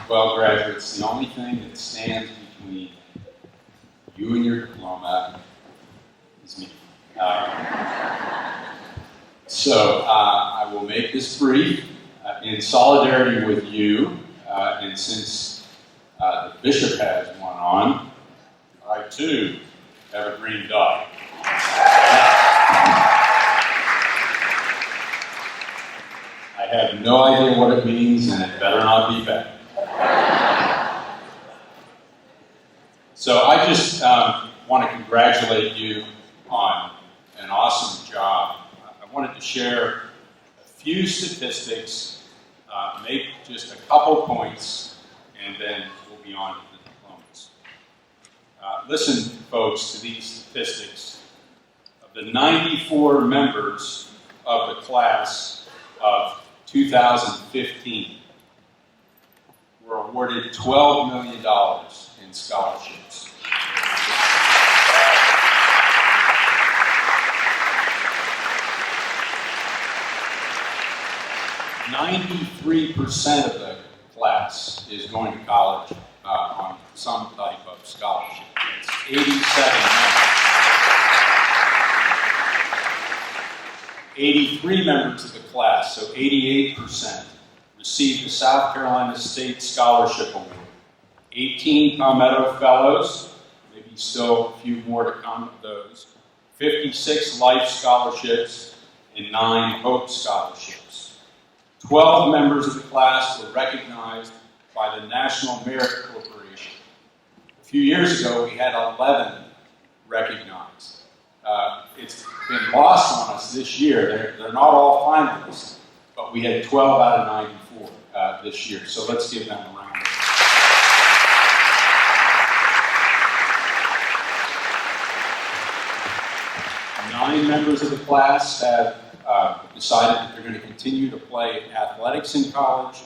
Well, graduates, the only thing that stands between you and your diploma is me. So I will make this brief in solidarity with you, and since the bishop has one on, I too have a green dot. I have no idea what it means, and it better not be bad. So I just want to congratulate you on an awesome job. I wanted to share a few statistics, make just a couple points, and then we'll be on to the diplomas. Listen, folks, to these statistics. Of the 94 members of the class of 2015 were awarded $12 million in scholarships. %93 of the class is going to college on some type of scholarship. It's 87 members. 83 members of the class, so 88%, received the South Carolina State Scholarship Award. 18 Palmetto Fellows, maybe still a few more to come of those. 56 Life Scholarships, and 9 Hope Scholarships. 12 members of the class were recognized by the National Merit Corporation. A few years ago, we had 11 recognized. It's been lost on us this year. They're not all finalists, but we had 12 out of 94 this year. So let's give them a round of applause. 9 members of the class have decided that they're going to continue to play athletics in college,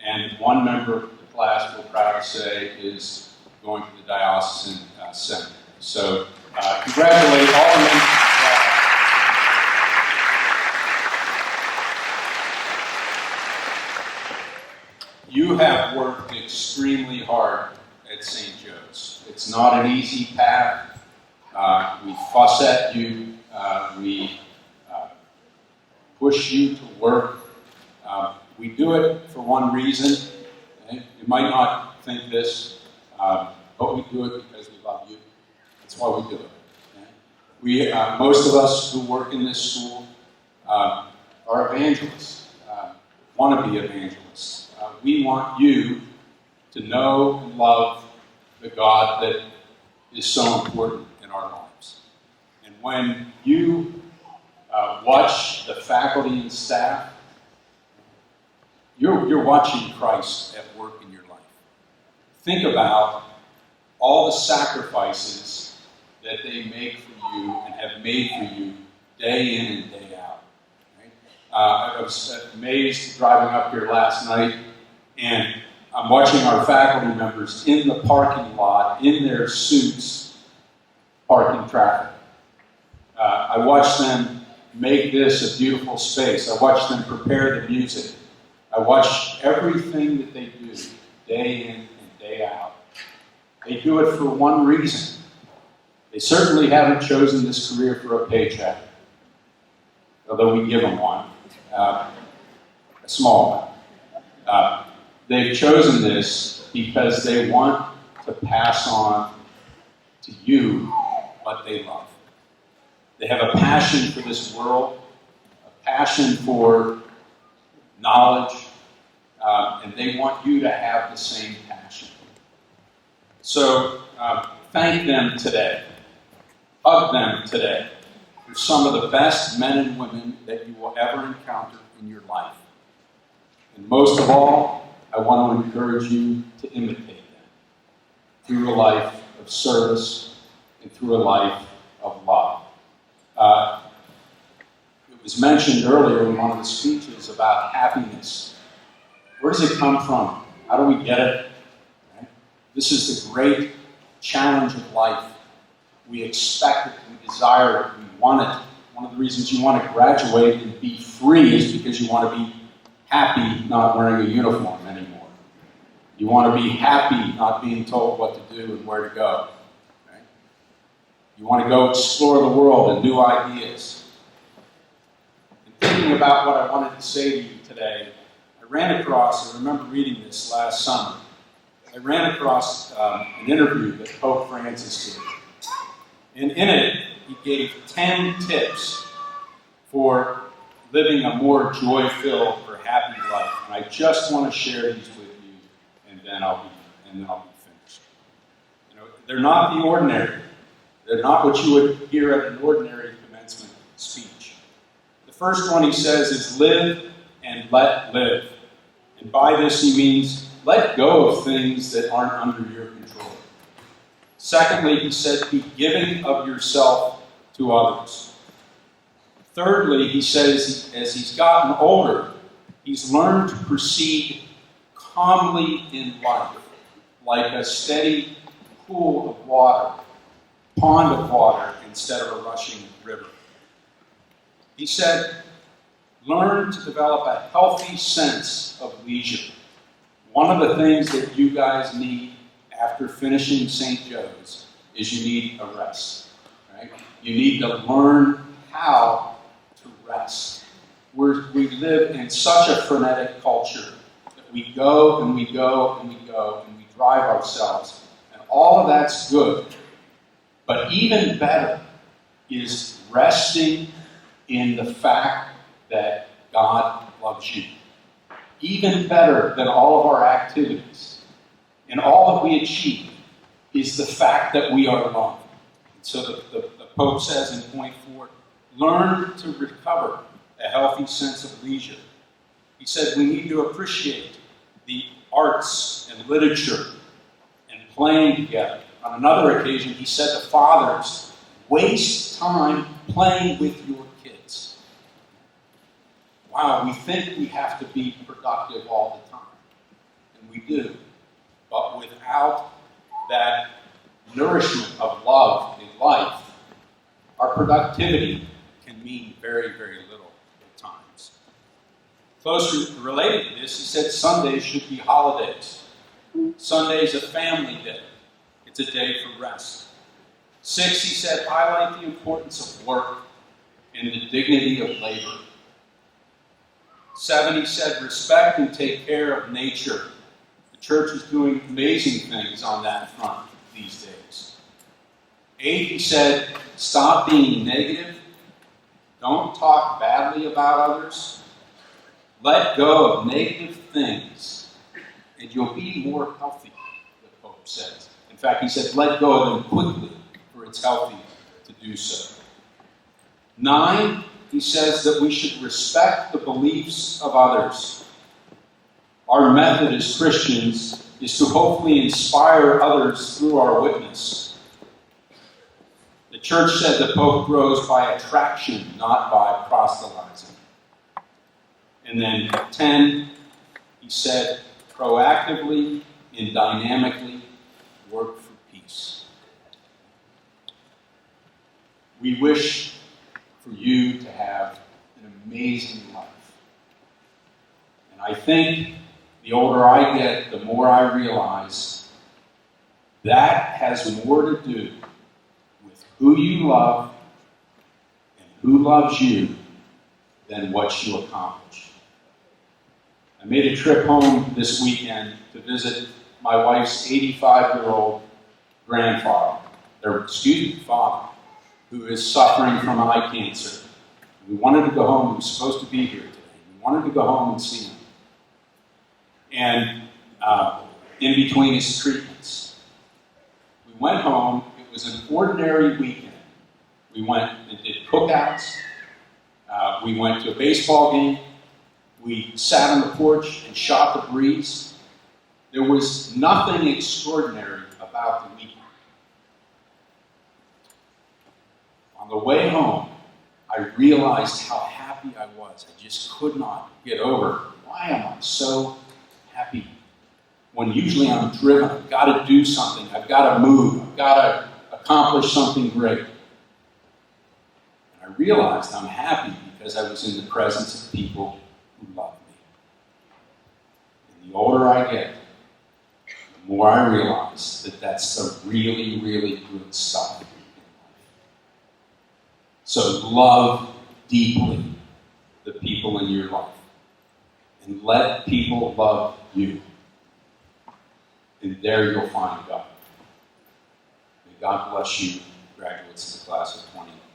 and 1 member of the class, we're proud to say, is going to the diocesan seminary. So congratulate all the members of the class. You have worked extremely hard at St. Joe's. It's not an easy path. We fuss at you. We push you to work. We do it for one reason. Okay? You might not think this, but we do it because we love you. That's why we do it. Okay? Most of us who work in this school are evangelists, want to be evangelists. We want you to know and love the God that is so important in our lives. And when you watch the faculty and staff, you're watching Christ at work in your life. Think about all the sacrifices that they make for you and have made for you day in and day out. Right? I was amazed driving up here last night, and I'm watching our faculty members in the parking lot, in their suits, parking traffic. I watched them make this a beautiful space. I watched them prepare the music. I watch everything that they do, day in and day out. They do it for one reason. They certainly haven't chosen this career for a paycheck, although we give them one, a small one. They've chosen this because they want to pass on to you what they love. They have a passion for this world, a passion for knowledge, and they want you to have the same passion. So thank them today. Hug them today. They're some of the best men and women that you will ever encounter in your life. And most of all, I want to encourage you to imitate them through a life of service and through a life of love. It was mentioned earlier in one of the speeches about happiness. Where does it come from? How do we get it? Right? This is the great challenge of life. We expect it, we desire it, we want it. One of the reasons you want to graduate and be free is because you want to be happy not wearing a uniform anymore. You want to be happy, not being told what to do and where to go. Okay? You want to go explore the world and new ideas. And thinking about what I wanted to say to you today, I remember reading this last summer. I ran across an interview that Pope Francis did. And in it, he gave 10 tips for living a more joy-filled or happy life. And I just want to share these with you, and then I'll be finished. You know, they're not the ordinary. They're not what you would hear at an ordinary commencement speech. The first one he says is live and let live. And by this he means let go of things that aren't under your control. Secondly, he said be giving of yourself to others. Thirdly, he says as he's gotten older, he's learned to proceed calmly in life, like a steady pool of water, pond of water, instead of a rushing river. He said, learn to develop a healthy sense of leisure. One of the things that you guys need after finishing St. Joe's is you need a rest. Right? You need to learn how to rest. We live in such a frenetic culture that we go and we go and we go and we drive ourselves. And all of that's good. But even better is resting in the fact that God loves you. Even better than all of our activities and all that we achieve is the fact that we are loved. So the Pope says in point 4, learn to recover a healthy sense of leisure. He said we need to appreciate the arts and literature and playing together. On another occasion, he said to fathers, waste time playing with your kids. Wow, we think we have to be productive all the time. And we do. But without that nourishment of love in life, our productivity can mean very, very little at times. Closely related to this, he said Sundays should be holidays. Sunday's a family day. It's a day for rest. 6, he said, highlight the importance of work and the dignity of labor. 7, he said, respect and take care of nature. The church is doing amazing things on that front these days. 8, he said, stop being negative. Don't talk badly about others. Let go of negative things, and you'll be more healthy, the Pope says. In fact, he said, let go of them quickly, for it's healthy to do so. 9, he says that we should respect the beliefs of others. Our method as Christians is to hopefully inspire others through our witness. The church said the Pope grows by attraction, not by proselytizing. And then 10, he said, proactively and dynamically work for peace. We wish for you to have an amazing life. And I think the older I get, the more I realize that has more to do with who you love and who loves you than what you accomplish. I made a trip home this weekend to visit my wife's 85-year-old father, who is suffering from eye cancer. We wanted to go home. He was supposed to be here today. We wanted to go home and see him. And in between his treatments, we went home. It was an ordinary weekend. We went and did cookouts. We went to a baseball game. We sat on the porch and shot the breeze. There was nothing extraordinary about the weekend. On the way home, I realized how happy I was. I just could not get over why am I so happy when usually I'm driven. I've got to do something. I've got to move. I've got to accomplish something great. And I realized I'm happy because I was in the presence of people who love me. And the older I get, the more I realize that that's the really, really good stuff in life. So love deeply the people in your life. And let people love you. And there you'll find God. May God bless you, graduates of the class of 2020.